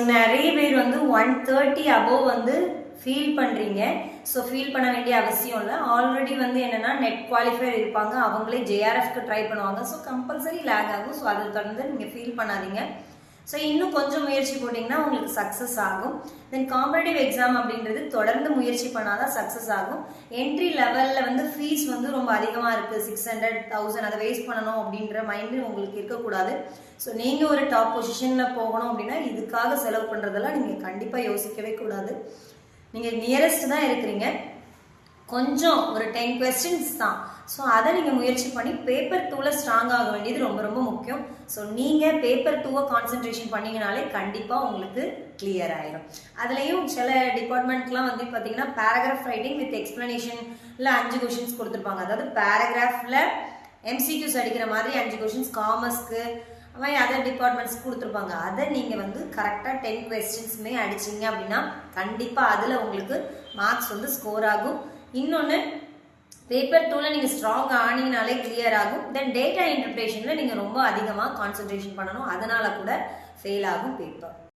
நிறைய பேர் வந்து 130 above வந்து ஃபீல் பண்றீங்க. ஸோ ஃபீல் பண்ண வேண்டிய அவசியம் இல்லை. ஆல்ரெடி வந்து என்னன்னா நெட் குவாலிஃபையர் இருப்பாங்க, அவங்களே ஜேஆர்எஃப்க்கு ட்ரை பண்ணுவாங்க. ஸோ கம்பல்சரி லேக் ஆகும். ஸோ அதை தொடர்ந்து நீங்கள் ஃபீல் பண்ணாதீங்க. ஸோ இன்னும் கொஞ்சம் முயற்சி போட்டிங்கன்னா உங்களுக்கு சக்ஸஸ் ஆகும். தென் காம்படிட்டிவ் எக்ஸாம் அப்படின்றது தொடர்ந்து முயற்சி பண்ணாதான் சக்ஸஸ் ஆகும். என்ட்ரி லெவலில் வந்து ஃபீஸ் வந்து ரொம்ப அதிகமாக இருக்குது, 600, 1000 அதை வேஸ்ட் பண்ணணும் அப்படின்ற மைண்டு உங்களுக்கு இருக்கக்கூடாது. ஸோ நீங்கள் ஒரு டாப் பொசிஷனில் போகணும் அப்படின்னா இதுக்காக செலவு பண்ணுறதெல்லாம் நீங்கள் கண்டிப்பாக யோசிக்கவே கூடாது. நீங்கள் நியரஸ்ட் தான் இருக்கிறீங்க, கொஞ்சம் ஒரு 10 questions தான். ஸோ அதை நீங்கள் முயற்சி பண்ணி பேப்பர் 2ல் ஸ்ட்ராங் ஆக வேண்டியது ரொம்ப ரொம்ப முக்கியம். ஸோ நீங்கள் பேப்பர் 2வை கான்சென்ட்ரேஷன் பண்ணிங்கனாலே கண்டிப்பாக உங்களுக்கு கிளியர் ஆயிடும். அதுலேயும் சில டிபார்ட்மெண்ட்லாம் வந்து பார்த்தீங்கன்னா பேராகிராஃப் ரைட்டிங் வித் எக்ஸ்பிளனேஷனில் 5 கொஷின்ஸ் கொடுத்துருப்பாங்க. அதாவது பேராகிராஃபில் எம்சிக்யூஸ் அடிக்கிற மாதிரி 5 கொஷின்ஸ் காமர்ஸ்க்கு அதர் டிபார்ட்மெண்ட்ஸ் கொடுத்துருப்பாங்க. அதை நீங்கள் வந்து கரெக்டாக 10 questions அடிச்சிங்க அப்படின்னா கண்டிப்பாக அதில் உங்களுக்கு மார்க்ஸ் வந்து ஸ்கோர் ஆகும். இன்னொன்று பேப்பர் 2ல் நீங்கள் ஸ்ட்ராங் ஆனீங்கனாலே கிளியர் ஆகும். தென் டேட்டா இன்டர்பிரேஷனில் நீங்கள் ரொம்ப அதிகமாக கான்சன்ட்ரேஷன் பண்ணணும், அதனால கூட ஃபெயில் ஆகும் பேப்பர்.